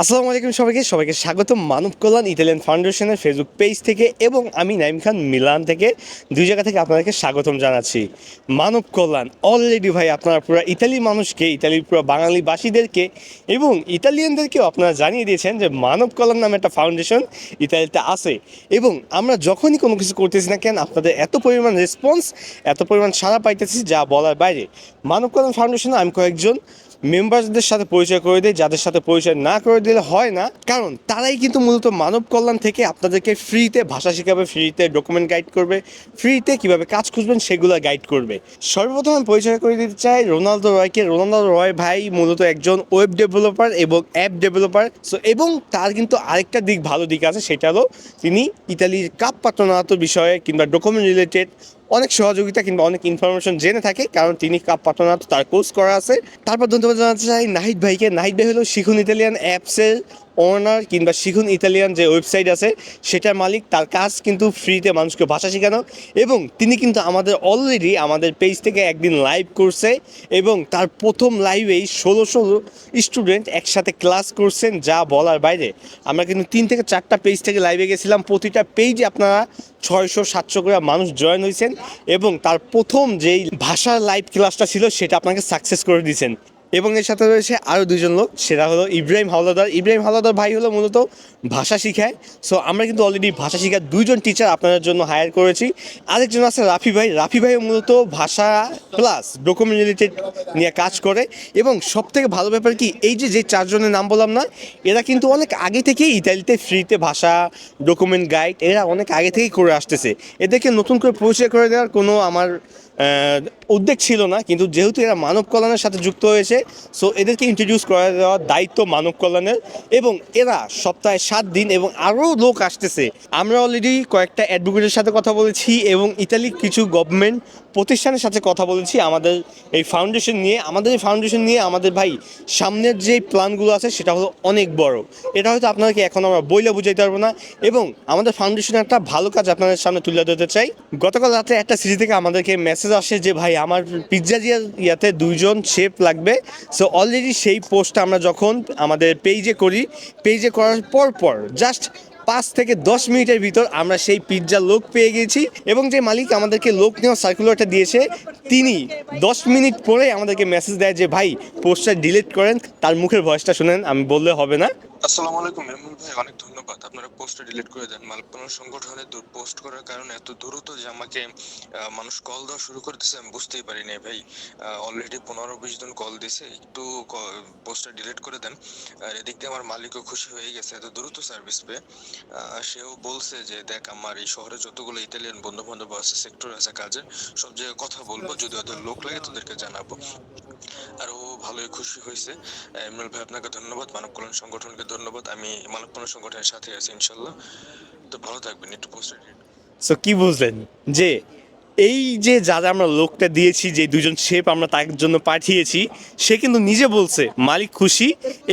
আসসালামু আলাইকুম সবাইকে স্বাগতম মানব কল্যাণ ইতালিয়ান ফাউন্ডেশনের ফেসবুক পেজ থেকে এবং আমি নাইম খান মিলান থেকে দুই জায়গা থেকে আপনাদেরকে স্বাগতম জানাচ্ছি। মানব কল্যাণ অলরেডি ভাই আপনারা পুরো ইতালি মানুষকে, ইতালির পুরো বাঙালিবাসীদেরকে এবং ইতালিয়ানদেরকেও আপনারা জানিয়ে দিয়েছেন যে মানব কল্যাণ নামে একটা ফাউন্ডেশন ইতালিতে আছে। এবং আমরা যখনই কোনো কিছু করতেছি না কেন, আপনাদের এত পরিমাণ রেসপন্স, এত পরিমাণ সাড়া পাইতেছি যা বলার বাইরে। মানব কল্যাণ ফাউন্ডেশনে আমি কয়েকজন মেম্বারদের সাথে পরিচয় করে দিই, যাদের সাথে পরিচয় না করে দিলে হয় না, কারণ তারাই কিন্তু মূলত মানব কল্যাণ থেকে আপনাদেরকে ফ্রিতে ভাষা শেখাবে, ফ্রিতে ডকুমেন্ট গাইড করবে, ফ্রিতে কীভাবে কাজ খুঁজবেন সেগুলো গাইড করবে। সর্বপ্রথম আমি পরিচয় করে দিতে চাই রোনালদো রয়কে। রোনালদো রয় ভাই মূলত একজন ওয়েব ডেভেলপার এবং অ্যাপ ডেভেলপার। এবং তার কিন্তু আরেকটা ভালো দিক আছে, সেটা হলো তিনি ইতালির কাপ পাত্রনাতো বিষয়ে কিংবা ডকুমেন্ট রিলেটেড অনেক সহযোগিতা কিংবা অনেক ইনফরমেশন জেনে থাকে, কারণ তিনি কাপ পাত্রনাতো তার কোর্স করা আছে। তারপর ধন্যবাদ জানাতে চাই নাহিদ ভাইকে। নাহিদ ভাই হলো শিখুন ইতালিয়ান অ্যাপসের ওনার কিংবা শিখুন ইতালিয়ান যে ওয়েবসাইট আছে সেটার মালিক। তার কাজ কিন্তু ফ্রিতে মানুষকে ভাষা শেখানো, এবং তিনি কিন্তু অলরেডি আমাদের পেজ থেকে একদিন লাইভ করছে এবং তার প্রথম লাইভেই 1600 স্টুডেন্ট একসাথে ক্লাস করছেন, যা বলার বাইরে। আমরা কিন্তু 3 থেকে 4টা পেজ থেকে লাইভে গেছিলাম, প্রতিটা পেজে আপনারা 600-700 করে মানুষ জয়েন হয়েছেন এবং তার প্রথম যেই ভাষার লাইভ ক্লাসটা ছিল সেটা আপনাকে সাকসেস করে দিয়েছেন। এবং এর সাথে রয়েছে আরও দুজন লোক, সেটা হলো ইব্রাহিম হাওলাদার। ইব্রাহিম হাওলাদার ভাই হলো মূলত ভাষা শিখায়। সো আমরা কিন্তু অলরেডি ভাষা শিখার 2জন টিচার আপনাদের জন্য হায়ার করেছি। আরেকজন আছে রাফি ভাই। রাফি ভাইও মূলত ভাষা প্লাস ডকুমেন্ট রিলেটেড নিয়ে কাজ করে। এবং সবথেকে ভালো ব্যাপার কি, এই যে 4জনের নাম বললাম না, এরা কিন্তু অনেক আগে থেকেই ইতালিতে ফ্রিতে ভাষা ডকুমেন্ট গাইড এরা অনেক আগে থেকেই করে আসতেছে। এদেরকে নতুন করে পরিচয় করে দেওয়ার কোনো আমার উদ্যোগ ছিল না, কিন্তু যেহেতু এরা মানব কল্যাণের সাথে যুক্ত হয়েছে, সো এদেরকে ইন্ট্রোডিউস করে দেওয়ার দায়িত্ব মানব কল্যাণের। এবং এরা সপ্তাহে 7 দিন এবং আরও লোক আসতেছে। আমরা অলরেডি কয়েকটা অ্যাডভোকেটের সাথে কথা বলেছি এবং ইতালির কিছু গভর্নমেন্ট প্রতিষ্ঠানের সাথে কথা বলেছি আমাদের এই ফাউন্ডেশন নিয়ে। আমাদের ভাই সামনের যে প্ল্যানগুলো আছে সেটা হলো অনেক বড়। এটা হয়তো আপনাদেরকে এখন আমরা বইলে বুঝাইতে পারবো না। এবং আমাদের ফাউন্ডেশনের একটা ভালো কাজ আপনাদের সামনে তুলে ধরতে চাই। গতকাল রাতে একটা সিটি থেকে আমাদেরকে মেসেজ আসে যে ভাই আমার পিৎজা ইয়াতে 2জন শেফ লাগবে। সো অলরেডি সেই পোস্টটা আমরা যখন আমাদের পেজে করার পর জাস্ট 5 থেকে 10 মিনিটের ভিতর আমরা সেই পিৎজার লোক পেয়ে গেছি। এবং যে মালিক আমাদেরকে লোক নেওয়া সার্কুলারটা দিয়েছে, তিনি 10 মিনিট পরে আমাদেরকে মেসেজ দেয় যে ভাই পোস্টটা ডিলিট করেন। তার মুখের ভয়েসটা শুনেন, আমি বললে হবে না। আসসালামু আলাইকুম মেমুন ভাই, অনেক ধন্যবাদ। আপনারা পোস্টটা ডিলিট করে দেন। মানবকল্যাণ সংগঠনে পোস্ট করার কারণে এত দ্রুত যে আমাকে মানুষ কল দেওয়া শুরু করতেছে আমি বুঝতেই পারি নাই ভাই। অলরেডি 15-20 জন কল দিয়েছে, একটু পোস্টটা ডিলিট করে দেন। আর এদিক দিয়ে আমার মালিকও খুশি হয়ে গেছে এত দ্রুত সার্ভিস পেয়ে। সেও বলছে যে দেখ আমার এই শহরে যতগুলো ইতালিয়ান বন্ধু বান্ধব আছে, সেক্টর আছে কাজের, সব জায়গায় কথা বলবো, যদি ওদের লোক লাগে তোদেরকে জানাবো। আর ও ভালোই খুশি হয়েছে। ইমরুল ভাই আপনাকে ধন্যবাদ, মানব কল্যাণ সংগঠনকে ধন্যবাদ। আমি মানব কল্যাণ সংগঠনের সাথে আছি ইনশাল্লাহ। তো ভালো থাকবেন, একটু পোস্ট। সো কি বুঝলেন যে এই যে যারা আমরা লোকটা দিয়েছি, যে 2জন শেফ আমরা তার জন্য পাঠিয়েছি, সে কিন্তু নিজে বলছে মালিক খুশি।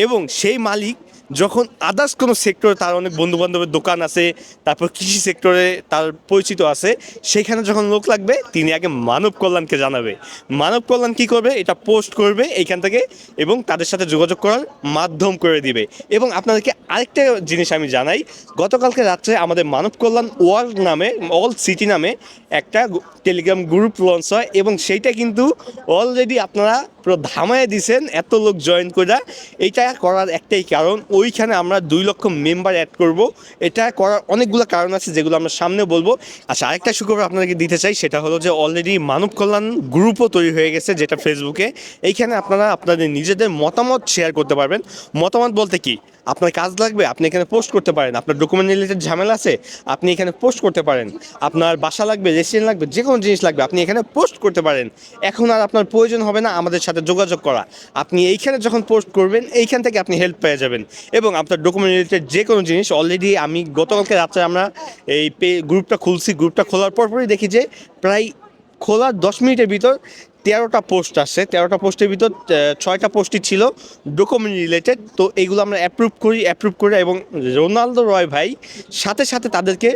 এবং সেই মালিক যখন আদার্স কোনো সেক্টরে তার অনেক বন্ধুবান্ধবের দোকান আছে, তারপর কৃষি সেক্টরে তার পরিচিত আছে, সেখানে যখন লোক লাগবে তিনি আগে মানব কল্যাণকে জানাবে। মানব কল্যাণ কী করবে, এটা পোস্ট করবে এইখান থেকে এবং তাদের সাথে যোগাযোগ করার মাধ্যম করে দিবে। এবং আপনাদেরকে আরেকটা জিনিস আমি জানাই, গতকালকে রাত্রে আমাদের মানব কল্যাণ অল সিটি নামে একটা টেলিগ্রাম গ্রুপ লঞ্চ হয় এবং সেইটা কিন্তু অলরেডি আপনারা পুরো ধামায় দিছেন এত লোক জয়েন করে। এইটা করার একটাই কারণ, ওইখানে আমরা 2 লক্ষ মেম্বার অ্যাড করব। এটা করার অনেকগুলো কারণ আছে যেগুলো আমরা সামনে বলবো। আচ্ছা, আরেকটা সুখবর আপনাদেরকে দিতে চাই, সেটা হলো যে অলরেডি মানব কল্যাণ গ্রুপও তৈরি হয়ে গেছে, যেটা ফেসবুকে। এইখানে আপনারা আপনাদের নিজেদের মতামত শেয়ার করতে পারবেন। মতামত বলতে কি, আপনার কাজ লাগবে আপনি এখানে পোস্ট করতে পারেন, আপনার ডকুমেন্ট রিলেটেড ঝামেলা আছে আপনি এখানে পোস্ট করতে পারেন, আপনার বাসা লাগবে, রেস্টুরেন্ট লাগবে, যে কোনো জিনিস লাগবে আপনি এখানে পোস্ট করতে পারেন। এখন আর আপনার প্রয়োজন হবে না আমাদের সাথে যোগাযোগ করা। আপনি এইখানে যখন পোস্ট করবেন এইখান থেকে আপনি হেল্প পেয়ে যাবেন। এবং আপনার ডকুমেন্ট রিলেটেড যে কোনো জিনিস অলরেডি আমি গতকালকে রাত্রে আমরা গ্রুপটা খুলছি। গ্রুপটা খোলার পরপরই দেখি যে প্রায় খোলার 10 মিনিটের ভিতর 13টা পোস্ট আসছে, 13টা পোস্টের ভিতর 6টা পোস্টই ছিল ডকুমেন্ট রিলেটেড। তো এইগুলো আমরা অ্যাপ্রুভ করি এবং রোনালদো রয় ভাই সাথে সাথে তাদেরকে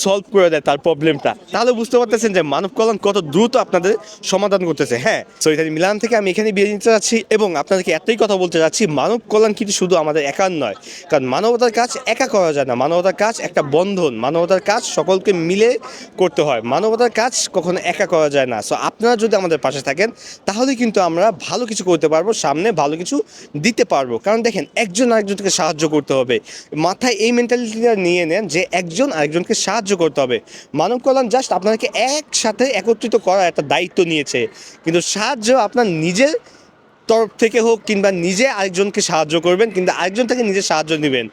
সলভ করে দেয় তার প্রবলেমটা। তাহলে বুঝতে পারতেছেন যে মানব কল্যাণ কত দ্রুত আপনাদের সমাধান করতেছে। হ্যাঁ, সো ইতালি মিলান থেকে আমি এখানে বিয়ে নিতে যাচ্ছি এবং আপনাদেরকে এতই কথা বলতে যাচ্ছি, মানব কল্যাণ কিন্তু শুধু আমাদের একার নয়, কারণ মানবতার কাজ একা করা যায় না। মানবতার কাজ একটা বন্ধন, মানবতার কাজ সকলকে মিলে করতে হয়, মানবতার কাজ কখনো একা করা যায় না। সো আপনারা যদি আমাদের পাশে থাকেন তাহলে কিন্তু আমরা ভালো কিছু করতে পারবো, সামনে ভালো কিছু দিতে পারবো। কারণ দেখেন, একজন আরেকজনকে সাহায্য করতে হবে, মাথায় এই মেন্টালিটিটা নিয়ে নেন যে একজন আরেকজনকে সাহায্য করতে হবে। মানব কল্যাণ জাস্ট আপনাকে একসাথে একত্রিত করার একটা দায়িত্ব নিয়েছে, কিন্তু সাহায্য আপনার নিজের তরফ থেকে হোক কিংবা নিজে আরেকজনকে সাহায্য করবেন, কিন্তু আরেকজন থেকে নিজে সাহায্য নেবেন।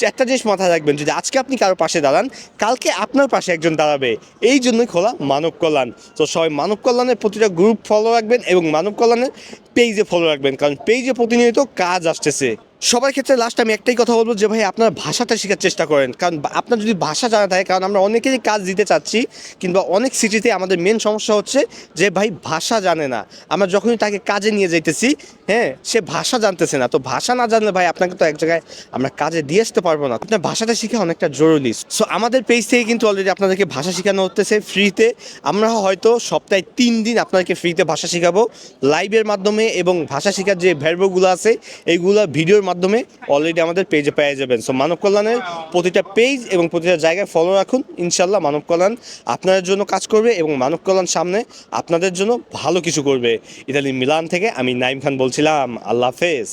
একটা জিনিস মাথায় রাখবেন, যদি আজকে আপনি কারো পাশে দাঁড়ান, কালকে আপনার পাশে একজন দাঁড়াবে। এই জন্যই খোলা মানব কল্যাণ। তো সবাই মানব কল্যাণের প্রতিটা গ্রুপ ফলো রাখবেন এবং মানব কল্যাণের পেজে ফলো রাখবেন, কারণ পেজে প্রতিনিয়ত কাজ আসতেছে। সবার ক্ষেত্রে লাস্ট আমি একটাই কথা বলবো যে ভাই আপনারা ভাষাটা শেখার চেষ্টা করেন, কারণ আপনার যদি ভাষা জানা থাকে, কারণ আমরা অনেকেরই কাজ দিতে চাচ্ছি কিংবা অনেক সিটিতে আমাদের মেন সমস্যা হচ্ছে যে ভাই ভাষা জানে না। আমরা যখনই তাকে কাজে নিয়ে যাইতেছি, হ্যাঁ, সে ভাষা জানতেছে না। তো ভাষা না জানলে ভাই আপনাকে তো এক জায়গায় আমরা কাজে দিয়ে আসতে পারবো না। আপনার ভাষাটা শেখা অনেকটা জরুরি। সো আমাদের পেজ থেকে কিন্তু অলরেডি আপনাদেরকে ভাষা শেখানো হতেছে ফ্রিতে। আমরা হয়তো সপ্তাহে 3 দিন আপনাদেরকে ফ্রিতে ভাষা শেখাবো লাইভের মাধ্যমে, এবং ভাষা শেখার যে ভ্যারবগুলো আছে এইগুলো ভিডিওর মাধ্যমে অলরেডি আমাদের পেজে পেয়ে যাবেন। সো মানব কল্যাণের প্রতিটা পেজ এবং প্রতিটা জায়গায় ফলো রাখুন। ইনশাল্লাহ মানব কল্যাণ আপনাদের জন্য কাজ করবে এবং মানব কল্যাণ সামনে আপনাদের জন্য ভালো কিছু করবে। ইতালি মিলান থেকে আমি নাইম খান বলছিলাম। আল্লাহ হাফেজ।